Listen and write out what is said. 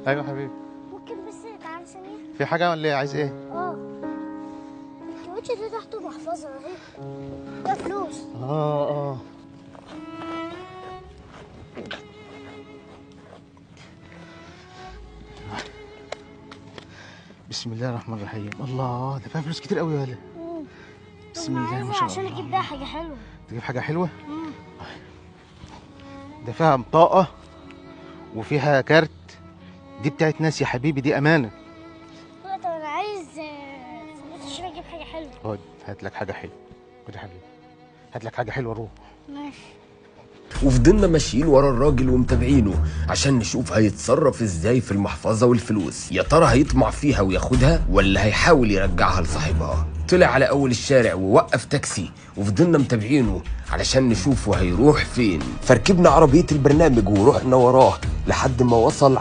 ايوه حبيبي. ممكن بس تعالى ثانية. في حاجة ولا ايه؟ عايز ايه؟ الكاوتش ده تحته محفظة اهي، ده فلوس. اه بسم الله الرحمن الرحيم. الله، ده فيها فلوس كتير قوي يا ولا. بسم الله ما شاء الله. عشان اجيب بيها حاجة حلوة. تجيب حاجة حلوة؟ ده فيها بطاقة وفيها كارت. دي بتاعت ناس يا حبيبي، دي أمانة. لا طب انا عايز فلوس عشان اجيب حاجة حلوة. خد، هات لك حاجة حلوة. خد يا حبيبي، هات لك حاجة حلوة، روح. ماشي. وفضلنا ماشيين ورا الراجل ومتابعينه عشان نشوف هيتصرف ازاي في المحفظة والفلوس. يا ترى هيطمع فيها وياخدها ولا هيحاول يرجعها لصاحبها؟ طلع على اول الشارع ووقف تاكسي وفضلنا متابعينه علشان نشوفه هيروح فين. فركبنا عربية البرنامج ورحنا وراه لحد ما وصل